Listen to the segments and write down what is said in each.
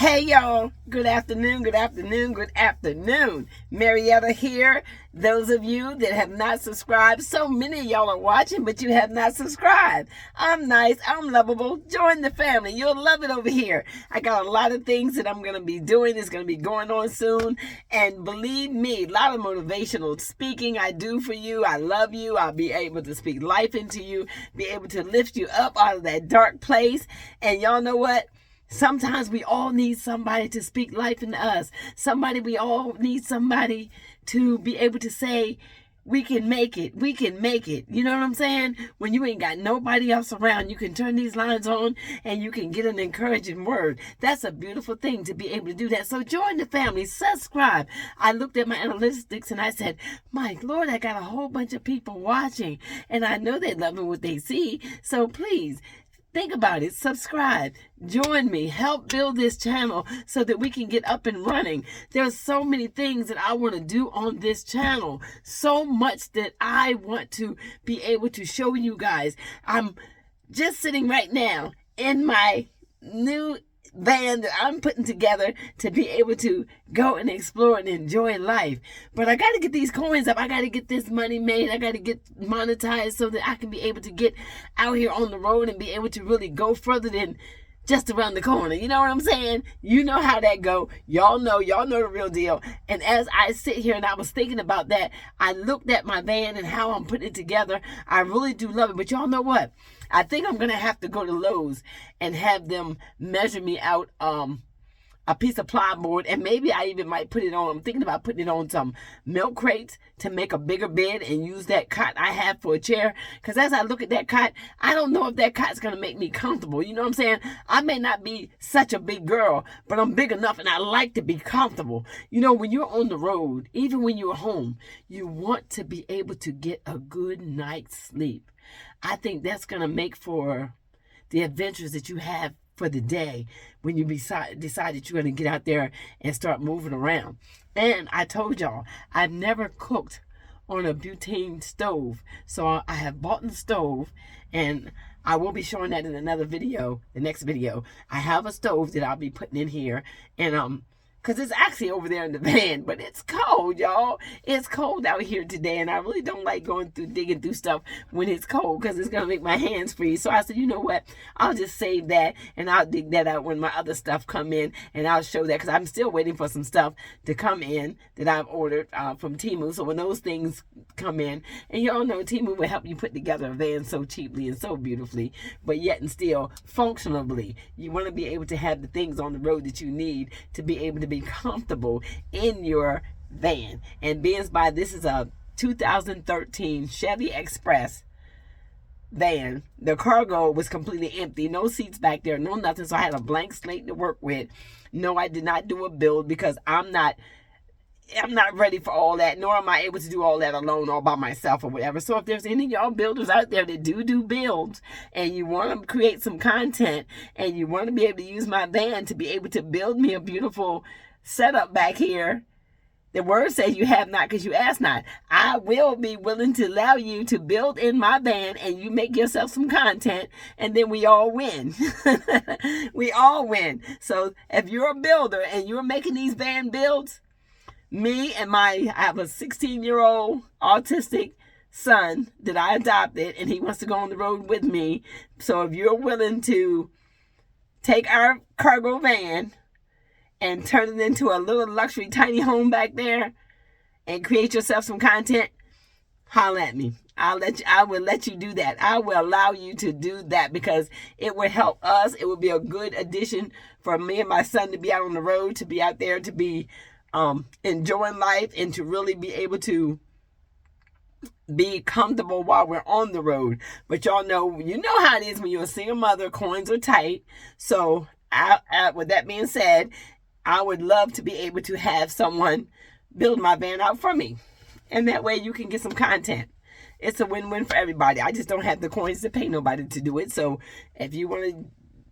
Hey y'all, good afternoon, good afternoon, good afternoon. Marietta here. Those of you that have not subscribed, so many of y'all are watching, but you have not subscribed. I'm nice, I'm lovable. Join the family. You'll love it over here. I got a lot of things that I'm going to be doing. It's going to be going on soon. And believe me, a lot of motivational speaking I do for you. I love you. I'll be able to speak life into you, be able to lift you up out of that dark place. And y'all know what? Sometimes we all need somebody to speak life into us. We all need somebody to be able to say, we can make it. We can make it. You know what I'm saying? When you ain't got nobody else around, you can turn these lines on and you can get an encouraging word. That's a beautiful thing to be able to do that. So join the family. Subscribe. I looked at my analytics and I said, my Lord, I got a whole bunch of people watching. And I know they're loving what they see. So please, think about it. Subscribe. Join me. Help build this channel so that we can get up and running. There's so many things that I want to do on this channel. So much that I want to be able to show you guys. I'm just sitting right now in my new van that I'm putting together to be able to go and explore and enjoy life. But I got to get these coins up. I got to get this money made. I got to get monetized so that I can be able to get out here on the road and be able to really go further than just around the corner. You know what I'm saying? You know how that go. Y'all know the real deal. And as I sit here and I was thinking about that, I looked at my van and how I'm putting it together. I really do love it. But y'all know what? I think I'm going to have to go to Lowe's and have them measure me out a piece of plywood, and maybe I even might put it on. I'm thinking about putting it on some milk crates to make a bigger bed and use that cot I have for a chair. Because as I look at that cot, I don't know if that cot's going to make me comfortable. You know what I'm saying? I may not be such a big girl, but I'm big enough and I like to be comfortable. You know, when you're on the road, even when you're home, you want to be able to get a good night's sleep. I think that's going to make for the adventures that you have for the day when you decide that you're going to get out there and start moving around. And I told y'all, I've never cooked on a butane stove. So I have bought the stove, and I will be showing that in another video, the next video. I have a stove that I'll be putting in here, and because it's actually over there in the van, but it's cold, y'all. It's cold out here today, and I really don't like digging through stuff when it's cold because it's going to make my hands freeze. So I said, you know what? I'll just save that, and I'll dig that out when my other stuff come in, and I'll show that because I'm still waiting for some stuff to come in that I've ordered from Temu. So when those things come in, and y'all know Temu will help you put together a van so cheaply and so beautifully, but yet and still functionally. You want to be able to have the things on the road that you need to be able to be comfortable in your van. And being by this is a 2013 Chevy Express van. The cargo was completely empty, no seats back there, no nothing. So I had a blank slate to work with. No, I did not do a build because I'm not ready for all that, nor am I able to do all that alone all by myself or whatever. So if there's any of y'all builders out there that do builds and you want to create some content and you want to be able to use my van to be able to build me a beautiful setup back here, the word says you have not because you ask not. I will be willing to allow you to build in my van and you make yourself some content, and then we all win. We all win. So if you're a builder and you're making these van builds, I have a 16-year-old autistic son that I adopted, and he wants to go on the road with me. So if you're willing to take our cargo van and turn it into a little luxury tiny home back there and create yourself some content, holler at me. I will let you do that. I will allow you to do that because it would help us. It would be a good addition for me and my son to be out on the road, to be out there, to be enjoying life, and to really be able to be comfortable while we're on the road. But y'all know, you know how it is when you're a single mother, coins are tight. So with that being said, I would love to be able to have someone build my van out for me. And that way you can get some content. It's a win-win for everybody. I just don't have the coins to pay nobody to do it. So if you want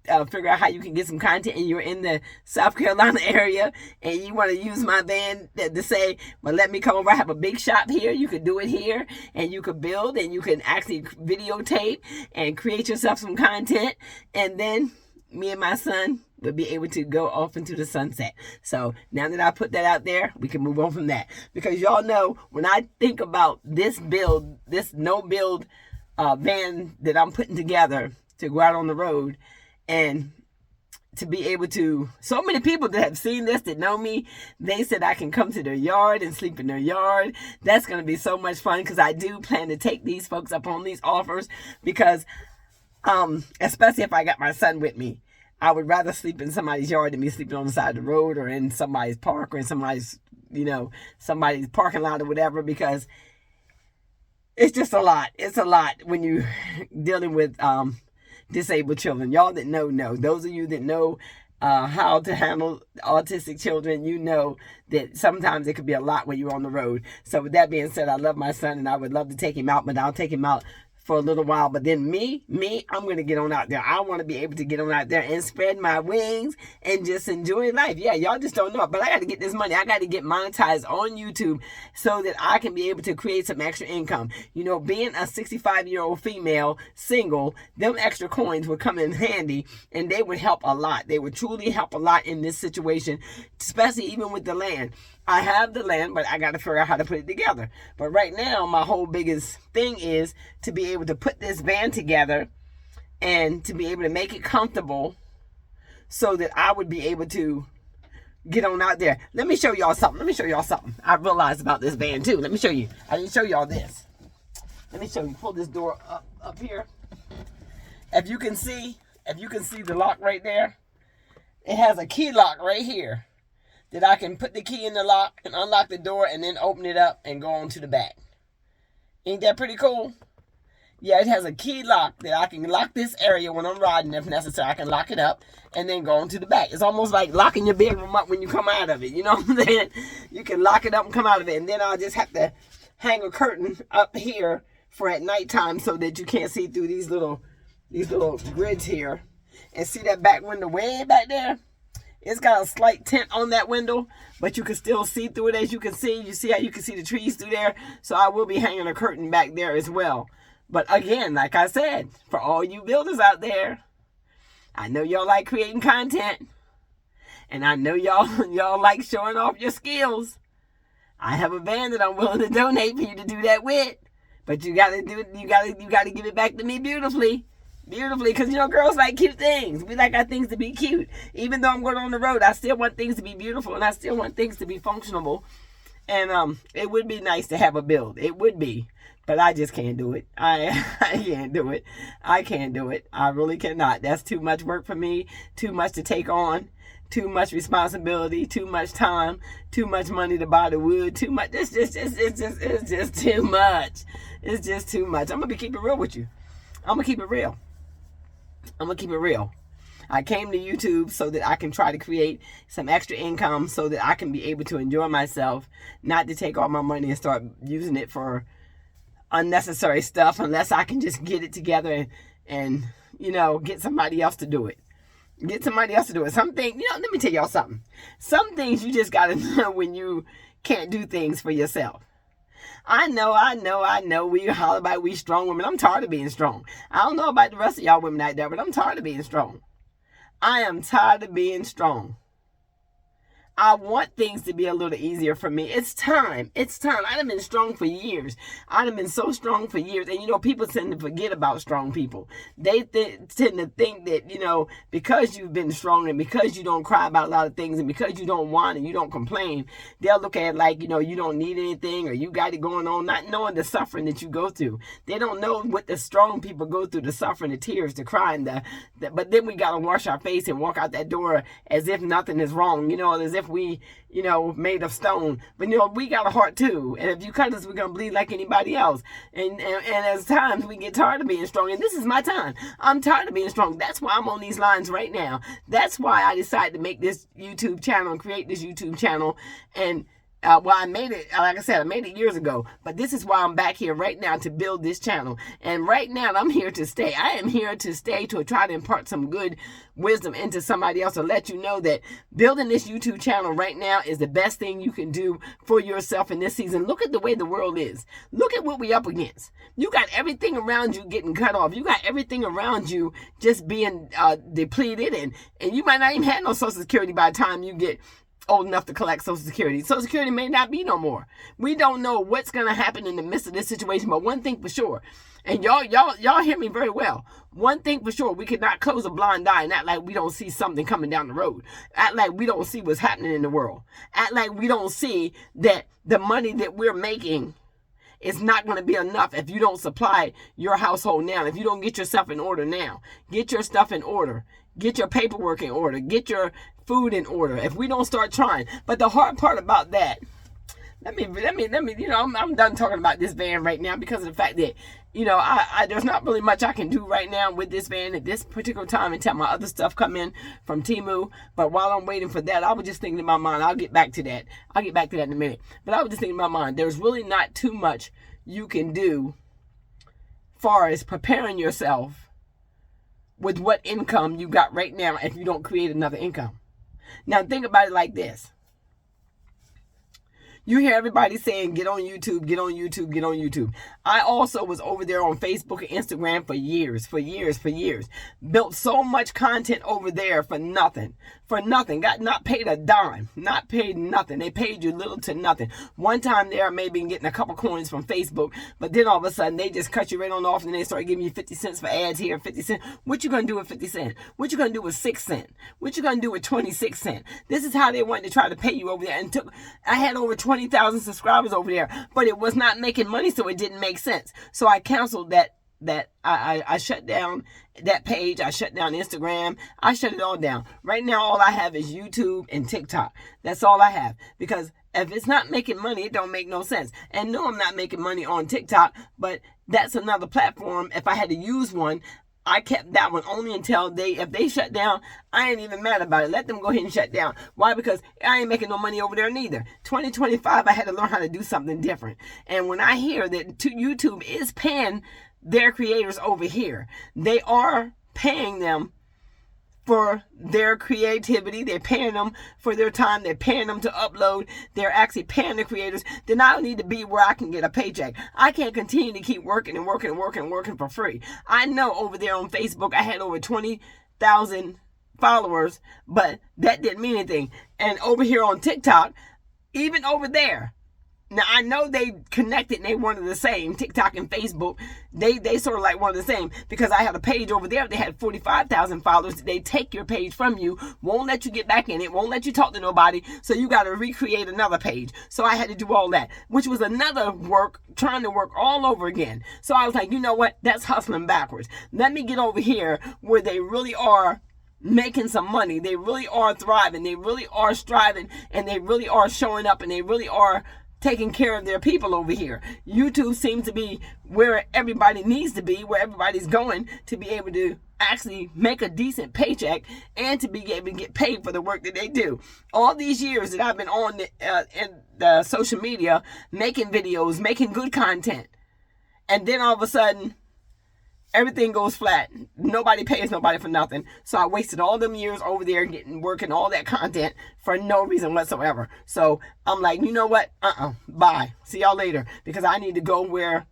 to figure out how you can get some content and you're in the South Carolina area and you want to use my van to say, well, let me come over, I have a big shop here, you could do it here, and you could build, and you can actually videotape and create yourself some content, and then me and my son would be able to go off into the sunset. So now that I put that out there, we can move on from that. Because y'all know, when I think about this build, this no-build van that I'm putting together to go out on the road, and to be able to, so many people that have seen this, that know me, they said I can come to their yard and sleep in their yard. That's going to be so much fun, because I do plan to take these folks up on these offers, because especially if I got my son with me, I would rather sleep in somebody's yard than me sleeping on the side of the road or in somebody's park or in somebody's, somebody's parking lot or whatever, because it's just a lot. It's a lot when you're dealing with disabled children. Y'all that know. Those of you that know how to handle autistic children, you know that sometimes it could be a lot when you're on the road. So with that being said, I love my son and I would love to take him out, but I'll take him out for a little while. But then me, I'm going to get on out there. I want to be able to get on out there and spread my wings and just enjoy life. Yeah, y'all just don't know it, but I got to get this money. I got to get monetized on YouTube so that I can be able to create some extra income. Being a 65-year-old female, single, them extra coins would come in handy, and they would help a lot. They would truly help a lot in this situation, especially even with the land. I have the land, but I got to figure out how to put it together. But right now, my whole biggest thing is to be able to put this van together and to be able to make it comfortable so that I would be able to get on out there. Let me show y'all something. I realized about this van too. Let me show you. I didn't show y'all this. Let me show you. Pull this door up here. If you can see the lock right there, it has a key lock right here that I can put the key in the lock and unlock the door and then open it up and go on to the back. Ain't that pretty cool? Yeah, it has a key lock that I can lock this area when I'm riding if necessary. I can lock it up and then go on to the back. It's almost like locking your bedroom up when you come out of it. You know what I'm saying? You can lock it up and come out of it. And then I'll just have to hang a curtain up here for at nighttime so that you can't see through these little grids here. And see that back window way back there? It's got a slight tint on that window, but you can still see through it. As you can see, how you can see the trees through there. So I will be hanging a curtain back there as well. But again, like I said, for all you builders out there, I know y'all like creating content, and I know y'all like showing off your skills. I have a van that I'm willing to donate for you to do that with, but you gotta give it back to me beautifully, because girls like cute things. We like our things to be cute. Even though I'm going on the road, I still want things to be beautiful, and I still want things to be functional. And it would be nice to have a build. It would be. But I just can't do it. I can't do it. I can't do it. I really cannot. That's too much work for me. Too much to take on. Too much responsibility. Too much time. Too much money to buy the wood. Too much. It's just too much. It's just too much. I'm gonna keep it real with you. I'm gonna keep it real. I came to YouTube so that I can try to create some extra income so that I can be able to enjoy myself, not to take all my money and start using it for unnecessary stuff unless I can just get it together and get somebody else to do it. Something, let me tell y'all something. Some things you just got to know when you can't do things for yourself. I know. We holler about we strong women. I'm tired of being strong. I don't know about the rest of y'all women out there, but I'm tired of being strong. I am tired of being strong. I want things to be a little easier for me. It's time. I've been strong for years. I've been so strong for years. And, people tend to forget about strong people. They tend to think that, because you've been strong and because you don't cry about a lot of things and because you don't whine and you don't complain, they'll look at it like, you don't need anything or you got it going on, not knowing the suffering that you go through. They don't know what the strong people go through, the suffering, the tears, the crying, but then we got to wash our face and walk out that door as if nothing is wrong, as if we, made of stone. But, we got a heart too. And if you cut us, we're going to bleed like anybody else. And as times we get tired of being strong. And this is my time. I'm tired of being strong. That's why I'm on these lines right now. That's why I decided to make this YouTube channel and create this YouTube channel and Well, I made it, like I said, I made it years ago, but this is why I'm back here right now to build this channel. And right now, I'm here to stay. I am here to stay to try to impart some good wisdom into somebody else, to let you know that building this YouTube channel right now is the best thing you can do for yourself in this season. Look at the way the world is. Look at what we up against. You got everything around you getting cut off. You got everything around you just being depleted, and you might not even have no Social Security by the time you get old enough to collect Social Security. Social Security may not be no more. We don't know what's going to happen in the midst of this situation, but one thing for sure, and y'all hear me very well, one thing for sure, we cannot close a blind eye and act like we don't see something coming down the road. Act like we don't see what's happening in the world. Act like we don't see that the money that we're making is not going to be enough if you don't supply your household now, if you don't get yourself in order now. Get your stuff in order. Get your paperwork in order. Get your food in order. If we don't start trying. But the hard part about that, let me, I'm done talking about this van right now, because of the fact that, there's not really much I can do right now with this van at this particular time until my other stuff come in from Temu. But while I'm waiting for that, I was just thinking in my mind, I'll get back to that in a minute. But I was just thinking in my mind, there's really not too much you can do far as preparing yourself with what income you got right now if you don't create another income. Now think about it like this. You hear everybody saying, get on YouTube, get on YouTube, get on YouTube. I also was over there on Facebook and Instagram for years. Built so much content over there for nothing. Got not paid a dime. Not paid nothing. They paid you little to nothing. One time there, maybe getting a couple coins from Facebook, but then all of a sudden, they just cut you right on off and they start giving you 50 cents for ads here, 50 cents. What you going to do with 50 cents? What you going to do with 6 cents? What you going to do with 26 cents? This is how they wanted to try to pay you over there. And I had over 20,000 subscribers over there, but it was not making money, so it didn't make sense. So I canceled that. I shut down that page. I shut down Instagram. I shut it all down. Right now, all I have is YouTube and TikTok. That's all I have, because if it's not making money, it don't make no sense. And no, I'm not making money on TikTok, but that's another platform. If I had to use one, I kept that one only until if they shut down, I ain't even mad about it. Let them go ahead and shut down. Why? Because I ain't making no money over there neither. 2025, I had to learn how to do something different. And when I hear that YouTube is paying their creators over here, they are paying them for their creativity. They're paying them for their time. They're paying them to upload. They're actually paying the creators. Then I don't need to be where I can get a paycheck. I can't continue to keep working for free. I know over there on Facebook, I had over 20,000 followers, but that didn't mean anything. And over here on TikTok, even over there, now, I know they connected and they one of the same. TikTok and Facebook, they sort of like one of the same, because I had a page over there. They had 45,000 followers. They take your page from you, won't let you get back in it, won't let you talk to nobody. So you got to recreate another page. So I had to do all that, which was another trying to work all over again. So I was like, you know what? That's hustling backwards. Let me get over here where they really are making some money. They really are thriving. They really are striving, and they really are showing up, and they really are taking care of their people over here. YouTube seems to be where everybody needs to be, where everybody's going to be able to actually make a decent paycheck and to be able to get paid for the work that they do. All these years that I've been on in the social media, making videos, making good content, and then all of a sudden, everything goes flat. Nobody pays nobody for nothing. So I wasted all them years over there working all that content for no reason whatsoever. So I'm like, you know what? Bye. See y'all later. Because I need to go where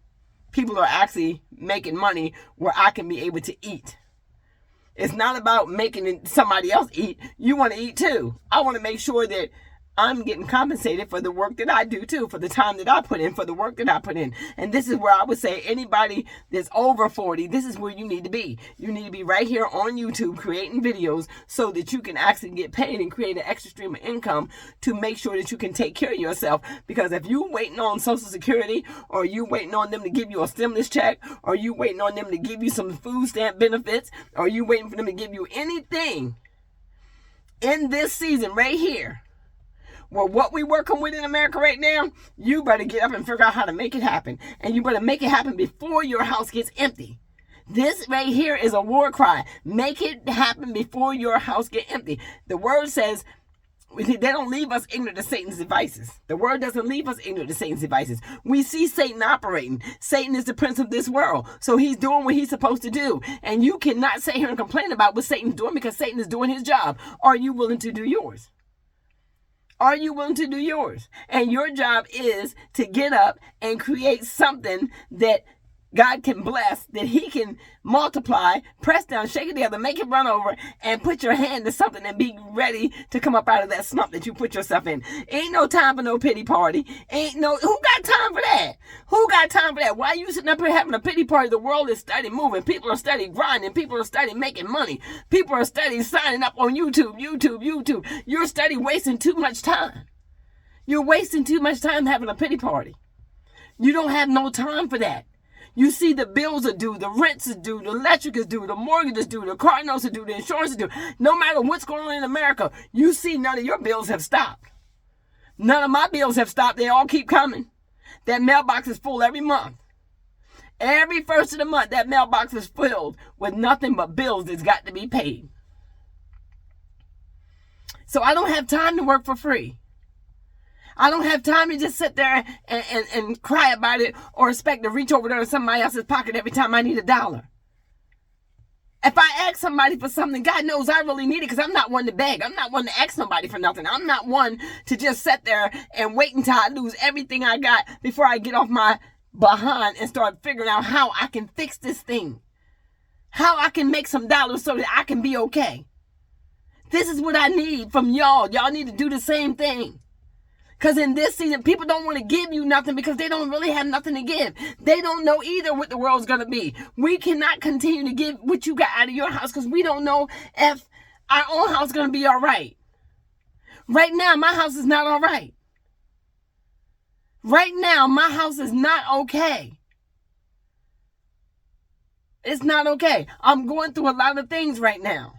people are actually making money, where I can be able to eat. It's not about making somebody else eat. You want to eat too. I want to make sure that I'm getting compensated for the work that I do too, for the time that I put in, for the work that I put in. And this is where I would say anybody that's over 40, this is where you need to be. You need to be right here on YouTube creating videos so that you can actually get paid and create an extra stream of income to make sure that you can take care of yourself. Because if you waiting on Social Security, or you waiting on them to give you a stimulus check, or you waiting on them to give you some food stamp benefits, or you waiting for them to give you anything in this season right here, well, what we working with in America right now, you better get up and figure out how to make it happen. And you better make it happen before your house gets empty. This right here is a war cry. Make it happen before your house gets empty. The word says, They don't leave us ignorant to Satan's devices. The word doesn't leave us ignorant to Satan's devices. We see Satan operating. Satan is the prince of this world. So he's doing what he's supposed to do. And you cannot sit here and complain about what Satan's doing because Satan is doing his job. Are you willing to do yours? Are you willing to do yours? And your job is to get up and create something that God can bless, that he can multiply, press down, shake it together, make it run over, and put your hand to something and be ready to come up out of that slump that you put yourself in. Ain't no time for no pity party. Who got time for that? Who got time for that? Why are you sitting up here having a pity party? The world is steady moving. People are steady grinding. People are steady making money. People are steady signing up on YouTube. You're steady wasting too much time. You're wasting too much time having a pity party. You don't have no time for that. You see the bills are due, the rents are due, the electric is due, the mortgage is due, the car notes are due, the insurance is due. No matter what's going on in America, you see none of your bills have stopped. None of my bills have stopped. They all keep coming. That mailbox is full every month. Every first of the month, that mailbox is filled with nothing but bills that's got to be paid. So I don't have time to work for free. I don't have time to just sit there and cry about it or expect to reach over there in somebody else's pocket every time I need $1. If I ask somebody for something, God knows I really need it because I'm not one to beg. I'm not one to ask nobody for nothing. I'm not one to just sit there and wait until I lose everything I got before I get off my behind and start figuring out how I can fix this thing. How I can make some dollars so that I can be okay. This is what I need from y'all. Y'all need to do the same thing. Because in this season, people don't want to give you nothing because they don't really have nothing to give. They don't know either what the world's going to be. We cannot continue to give what you got out of your house because we don't know if our own house is going to be all right. Right now, my house is not all right. Right now, my house is not okay. It's not okay. I'm going through a lot of things right now.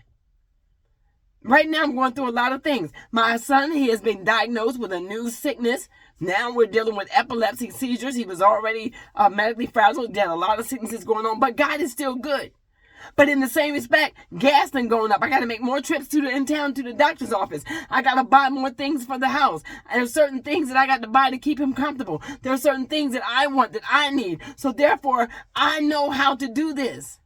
Right now, I'm going through a lot of things. My son, he has been diagnosed with a new sickness. Now we're dealing with epilepsy seizures. He was already medically frazzled. There are a lot of sicknesses going on, but God is still good. But in the same respect, gas done going up. I got to make more trips in town to the doctor's office. I got to buy more things for the house. There's certain things that I got to buy to keep him comfortable. There are certain things that I want, that I need. So therefore, I know how to do this.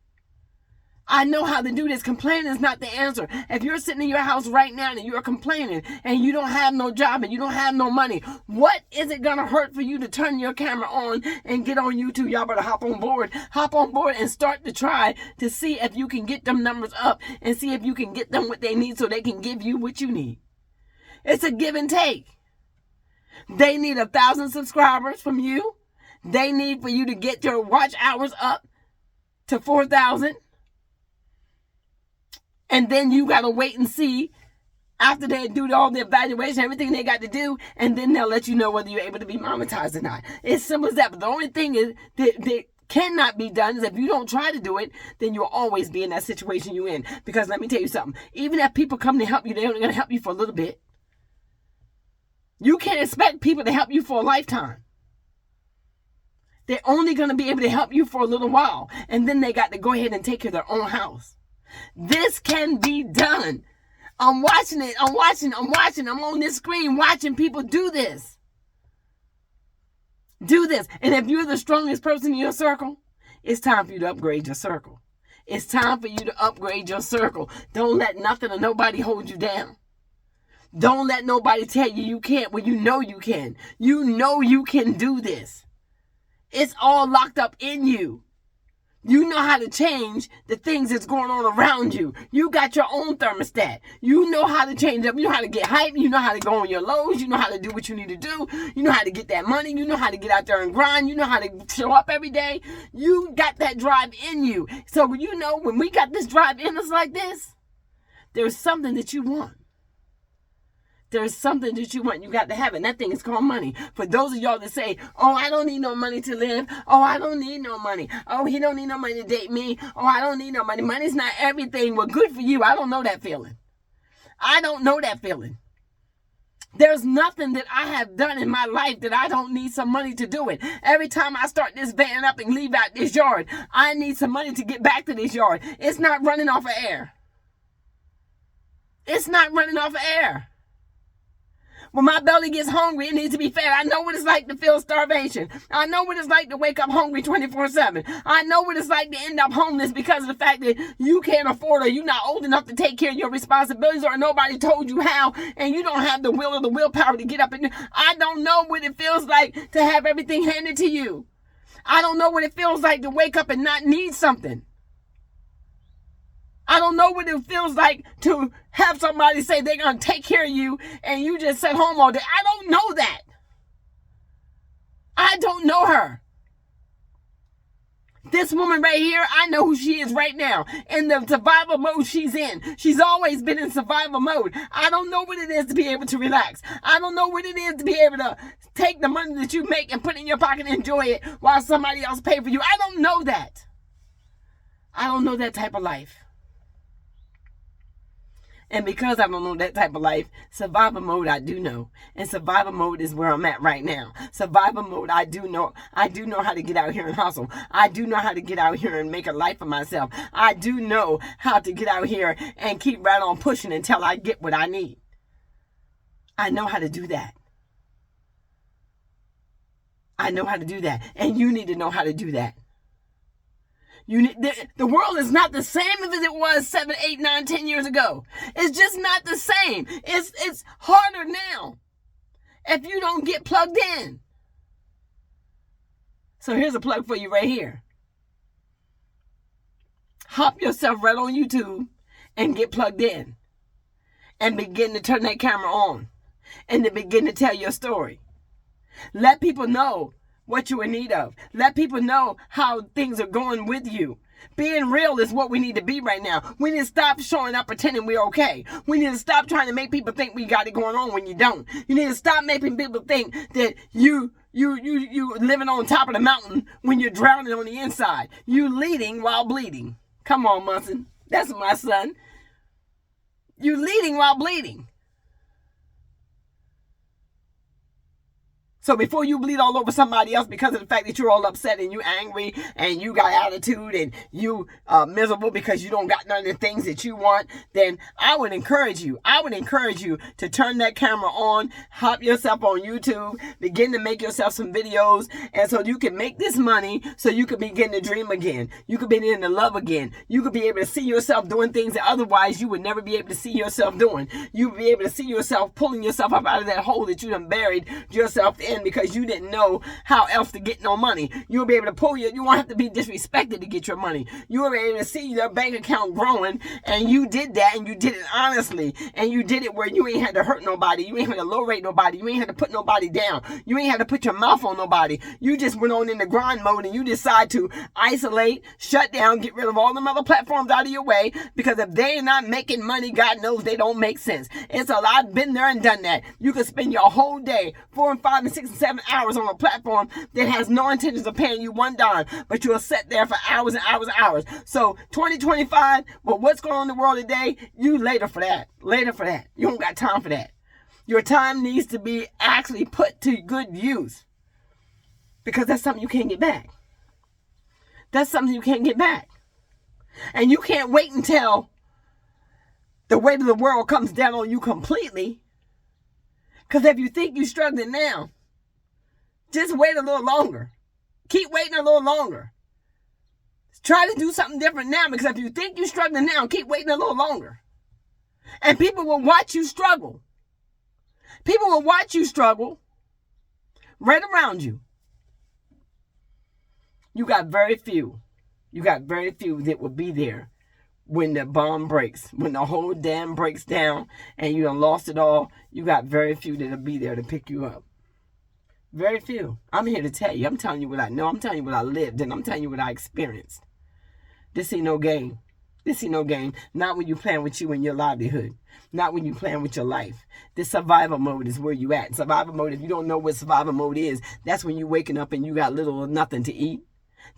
I know how to do this. Complaining is not the answer. If you're sitting in your house right now and you're complaining and you don't have no job and you don't have no money, what is it going to hurt for you to turn your camera on and get on YouTube? Y'all better hop on board and start to try to see if you can get them numbers up and see if you can get them what they need so they can give you what you need. It's a give and take. They need 1,000 subscribers from you. They need for you to get your watch hours up to 4,000. And then you got to wait and see after they do all the evaluation, everything they got to do, and then they'll let you know whether you're able to be monetized or not. It's simple as that. But the only thing is that cannot be done is if you don't try to do it, then you'll always be in that situation you're in. Because let me tell you something. Even if people come to help you, they're only going to help you for a little bit. You can't expect people to help you for a lifetime. They're only going to be able to help you for a little while. And then they got to go ahead and take care of their own house. This can be done. I'm watching it. I'm on this screen watching people do this. Do this. And if you're the strongest person in your circle, it's time for you to upgrade your circle. It's time for you to upgrade your circle. Don't let nothing or nobody hold you down. Don't let nobody tell you you can't when you know you can. You know you can do this. It's all locked up in you. You know how to change the things that's going on around you. You got your own thermostat. You know how to change up. You know how to get hype. You know how to go on your lows. You know how to do what you need to do. You know how to get that money. You know how to get out there and grind. You know how to show up every day. You got that drive in you. So you know when we got this drive in us like this, there's something that you want. There's something that you want. You got to have it. And that thing is called money. For those of y'all that say, oh, I don't need no money to live. Oh, I don't need no money. Oh, he don't need no money to date me. Oh, I don't need no money. Money's not everything. Well, good for you. I don't know that feeling. I don't know that feeling. There's nothing that I have done in my life that I don't need some money to do it. Every time I start this van up and leave out this yard, I need some money to get back to this yard. It's not running off of air. It's not running off of air. When my belly gets hungry, it needs to be fed. I know what it's like to feel starvation. I know what it's like to wake up hungry 24/7. I know what it's like to end up homeless because of the fact that you can't afford or you're not old enough to take care of your responsibilities or nobody told you how and you don't have the will or the willpower to get up and I don't know what it feels like to have everything handed to you. I don't know what it feels like to wake up and not need something. I don't know what it feels like to have somebody say they're going to take care of you and you just sit home all day. I don't know that. I don't know her. This woman right here, I know who she is right now. In the survival mode she's in. She's always been in survival mode. I don't know what it is to be able to relax. I don't know what it is to be able to take the money that you make and put it in your pocket and enjoy it while somebody else pays for you. I don't know that. I don't know that type of life. And because I don't know that type of life, survival mode I do know. And survival mode is where I'm at right now. Survival mode I do know. I do know how to get out here and hustle. I do know how to get out here and make a life for myself. I do know how to get out here and keep right on pushing until I get what I need. I know how to do that. I know how to do that. And you need to know how to do that. The world is not the same as it was 7, 8, 9, 10 years ago. It's just not the same. It's harder now if you don't get plugged in. So here's a plug for you right here. Hop yourself right on YouTube and get plugged in. And begin to turn that camera on. And to begin to tell your story. Let people know what you're in need of. Let people know how things are going with you. Being real is what we need to be right now. We need to stop showing up pretending we're okay. We need to stop trying to make people think we got it going on when you don't. You need to stop making people think that you living on top of the mountain when you're drowning on the inside. You leading while bleeding. Come on, Munson. That's my son. You leading while bleeding. So before you bleed all over somebody else because of the fact that you're all upset and you angry and you got attitude and you miserable because you don't got none of the things that you want, then I would encourage you. I would encourage you to turn that camera on, hop yourself on YouTube, begin to make yourself some videos, and so you can make this money so you can begin to dream again. You can begin to love again. You could be able to see yourself doing things that otherwise you would never be able to see yourself doing. You would be able to see yourself pulling yourself up out of that hole that you done buried yourself in because you didn't know how else to get no money. You'll be able to pull you won't have to be disrespected to get your money. You'll be able to see your bank account growing, and you did that, and you did it honestly, and you did it where you ain't had to hurt nobody. You ain't had to low rate nobody. You ain't had to put nobody down. You ain't had to put your mouth on nobody. You just went on in the grind mode and you decide to isolate, shut down, get rid of all them other platforms out of your way, because if they ain't not making money, God knows they don't make sense. It's a lot. I've been there and done that. You can spend your whole day 4 and 5 and 6 and 7 hours on a platform that has no intentions of paying you $1, but you'll sit there for hours and hours and hours. So 2025, well, what's going on in the world today? You later for that. Later for that. You don't got time for that. Your time needs to be actually put to good use, because that's something you can't get back. That's something you can't get back. And you can't wait until the weight of the world comes down on you completely. Because if you think you're struggling now, just wait a little longer. Keep waiting a little longer. Try to do something different now, because if you think you're struggling now, keep waiting a little longer. And people will watch you struggle. People will watch you struggle right around you. You got very few. You got very few that will be there when the bomb breaks, when the whole dam breaks down and you done lost it all. You got very few that'll be there to pick you up. Very few. I'm here to tell you. I'm telling you what I know. I'm telling you what I lived, and I'm telling you what I experienced. This ain't no game. This ain't no game. Not when you playing with you and your livelihood. Not when you playing with your life. This survival mode is where you at. Survival mode, if you don't know what survival mode is, that's when you waking up and you got little or nothing to eat.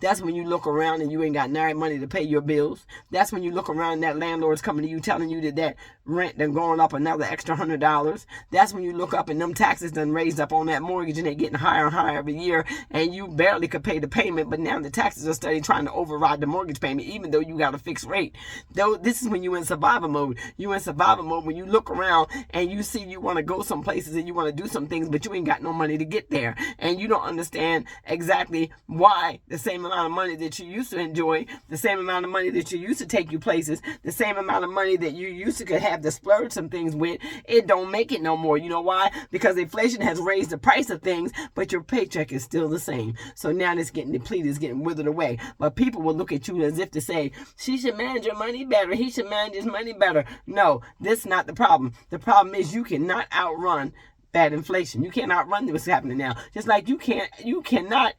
That's when you look around and you ain't got nary money to pay your bills. That's when you look around and that landlord's coming to you telling you that rent done going up another extra $100. That's when you look up and them taxes done raised up on that mortgage and they're getting higher and higher every year, and you barely could pay the payment, but now the taxes are starting trying to override the mortgage payment even though you got a fixed rate. Though this is when you in survival mode. You in survival mode when you look around and you see you want to go some places and you want to do some things, but you ain't got no money to get there, and you don't understand exactly why the same amount of money that you used to enjoy, the same amount of money that you used to take you places, the same amount of money that you used to could have to splurge some things with, it don't make it no more. You know why? Because inflation has raised the price of things, but your paycheck is still the same. So now it's getting depleted, it's getting withered away. But people will look at you as if to say, she should manage your money better, he should manage his money better. No, this is not the problem. The problem is you cannot outrun bad inflation. You can't outrun what's happening now. Just like you cannot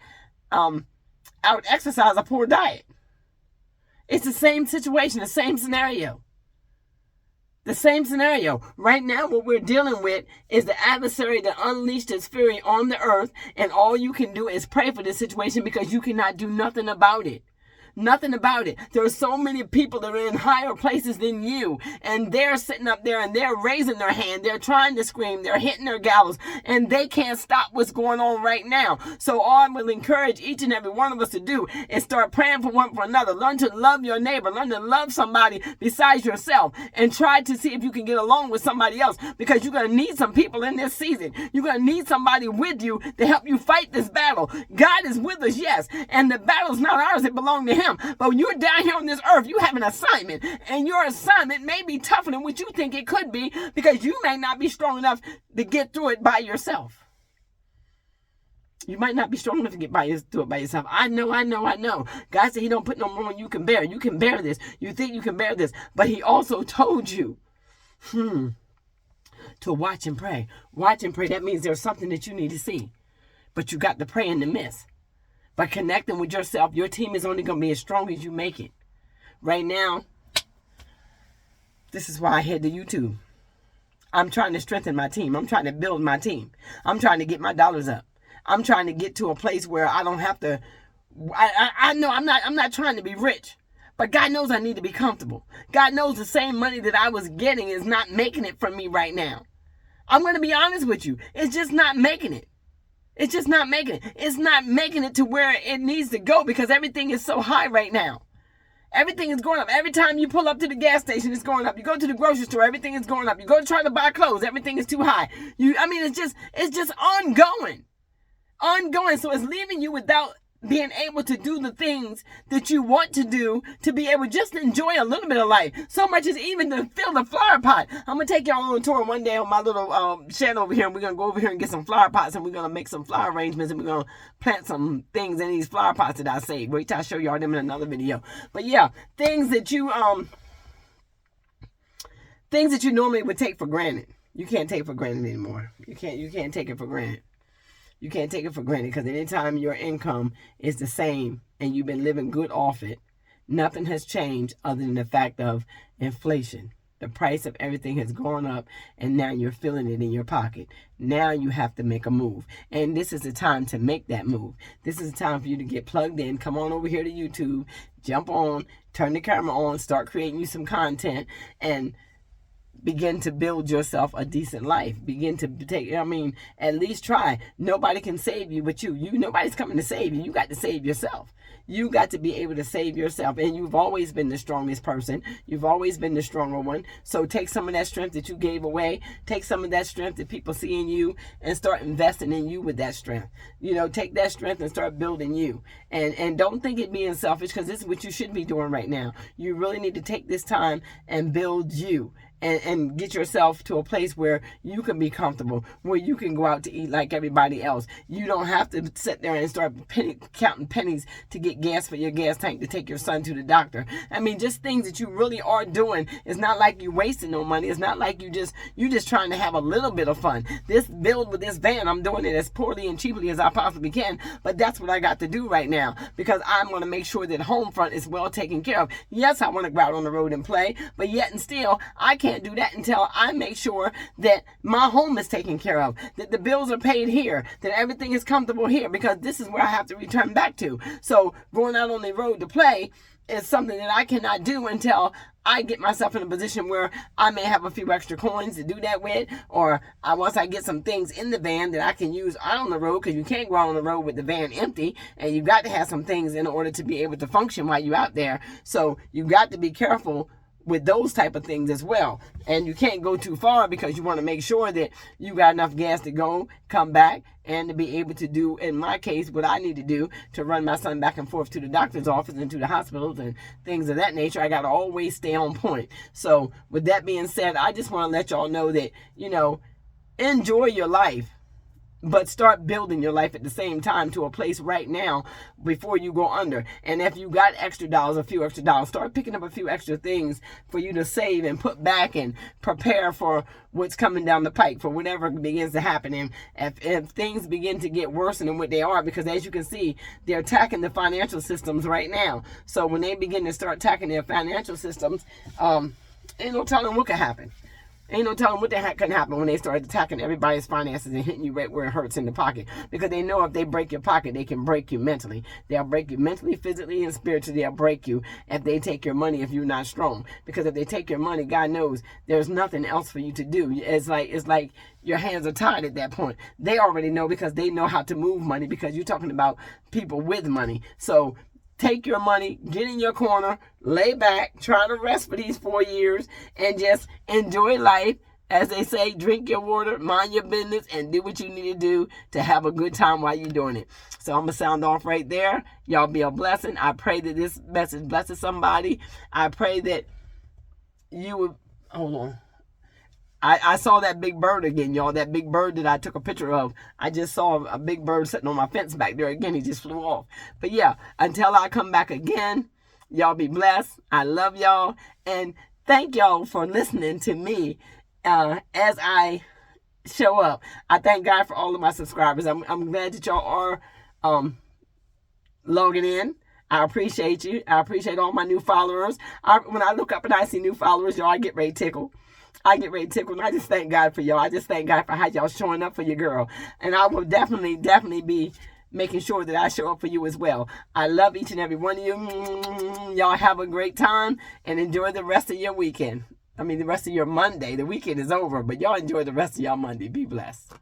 out exercise a poor diet. It's the same situation, the same scenario. The same scenario. Right now, what we're dealing with is the adversary that unleashed his fury on the earth, and all you can do is pray for this situation because you cannot do nothing about it. Nothing about it. There are so many people that are in higher places than you, and they're sitting up there and they're raising their hand. They're trying to scream. They're hitting their gallows, and they can't stop what's going on right now. So all I will encourage each and every one of us to do is start praying for one for another. Learn to love your neighbor. Learn to love somebody besides yourself, and try to see if you can get along with somebody else, because you're going to need some people in this season. You're going to need somebody with you to help you fight this battle. God is with us, yes, and the battle's not ours. It belongs to him. But when you're down here on this earth, you have an assignment, and your assignment may be tougher than what you think it could be, because you may not be strong enough to get through it by yourself. You might not be strong enough to get through it by yourself. I know. God said he don't put no more than you can bear. You can bear this. You think you can bear this. But he also told you to watch and pray. Watch and pray. That means there's something that you need to see. But you got to pray in the midst. By connecting with yourself, your team is only going to be as strong as you make it. Right now, this is why I head to YouTube. I'm trying to strengthen my team. I'm trying to build my team. I'm trying to get my dollars up. I'm trying to get to a place where I don't have to. I know I'm not trying to be rich, but God knows I need to be comfortable. God knows the same money that I was getting is not making it for me right now. I'm going to be honest with you. It's just not making it. It's just not making it. It's not making it to where it needs to go, because everything is so high right now. Everything is going up. Every time you pull up to the gas station, it's going up. You go to the grocery store, everything is going up. You go to try to buy clothes, everything is too high. It's just ongoing. Ongoing. So it's leaving you without being able to do the things that you want to do, to be able to just enjoy a little bit of life. So much as even to fill the flower pot. I'm going to take y'all on a tour one day on my little shed over here, and we're going to go over here and get some flower pots, and we're going to make some flower arrangements, and we're going to plant some things in these flower pots that I saved. Wait till I show y'all them in another video. But yeah, things that you normally would take for granted. You can't take for granted anymore. You can't take it for granted. You can't take it for granted, because anytime your income is the same and you've been living good off it, nothing has changed other than the fact of inflation. The price of everything has gone up, and now you're feeling it in your pocket. Now you have to make a move. And this is the time to make that move. This is the time for you to get plugged in. Come on over here to YouTube. Jump on. Turn the camera on. Start creating you some content. And begin to build yourself a decent life. Begin to at least try. Nobody can save you but you. Nobody's coming to save you. You got to save yourself. You got to be able to save yourself. And you've always been the strongest person. You've always been the stronger one. So take some of that strength that you gave away. Take some of that strength that people see in you, and start investing in you with that strength. Take that strength and start building you. And don't think it being selfish, because this is what you should be doing right now. You really need to take this time and build you. And get yourself to a place where you can be comfortable, where you can go out to eat like everybody else. You don't have to sit there and start counting pennies to get gas for your gas tank to take your son to the doctor. Just things that you really are doing. It's not like you wasting no money. It's not like you just trying to have a little bit of fun. This build with this van, I'm doing it as poorly and cheaply as I possibly can, but that's what I got to do right now, because I'm going to make sure that home front is well taken care of. Yes, I want to go out on the road and play, but yet and still, I can't can't do that until I make sure that my home is taken care of, that the bills are paid here, that everything is comfortable here, because this is where I have to return back to. So going out on the road to play is something that I cannot do until I get myself in a position where I may have a few extra coins to do that with, or once I get some things in the van that I can use out on the road, because you can't go out on the road with the van empty, and you got to have some things in order to be able to function while you're out there. So you got to be careful with those type of things as well. And you can't go too far, because you want to make sure that you got enough gas to go, come back, and to be able to do, in my case, what I need to do to run my son back and forth to the doctor's office and to the hospitals and things of that nature. I got to always stay on point. So with that being said, I just want to let y'all know that, enjoy your life, but start building your life at the same time to a place right now before you go under. And if you got extra dollars, a few extra dollars, start picking up a few extra things for you to save and put back and prepare for what's coming down the pike, for whatever begins to happen. And if things begin to get worse than what they are, because as you can see, they're attacking the financial systems right now. So when they begin to start attacking their financial systems, ain't no telling what could happen. Ain't no telling what the heck can happen when they start attacking everybody's finances and hitting you right where it hurts in the pocket. Because they know if they break your pocket, they can break you mentally. They'll break you mentally, physically, and spiritually. They'll break you if they take your money if you're not strong. Because if they take your money, God knows there's nothing else for you to do. It's like your hands are tied at that point. They already know, because they know how to move money, because you're talking about people with money. So take your money, get in your corner, lay back, try to rest for these 4 years, and just enjoy life. As they say, drink your water, mind your business, and do what you need to do to have a good time while you're doing it. So I'm going to sound off right there. Y'all be a blessing. I pray that this message blesses somebody. I pray that you would, hold on. I saw that big bird again, y'all. That big bird that I took a picture of. I just saw a big bird sitting on my fence back there again. He just flew off. But yeah, until I come back again, y'all be blessed. I love y'all. And thank y'all for listening to me as I show up. I thank God for all of my subscribers. I'm glad that y'all are logging in. I appreciate you. I appreciate all my new followers. When I look up and I see new followers, y'all, I get ready to tickle. I get ready to tickle, and I just thank God for y'all. I just thank God for how y'all showing up for your girl. And I will definitely be making sure that I show up for you as well. I love each and every one of you. Y'all have a great time and enjoy the rest of your weekend. The rest of your Monday. The weekend is over, but y'all enjoy the rest of y'all Monday. Be blessed.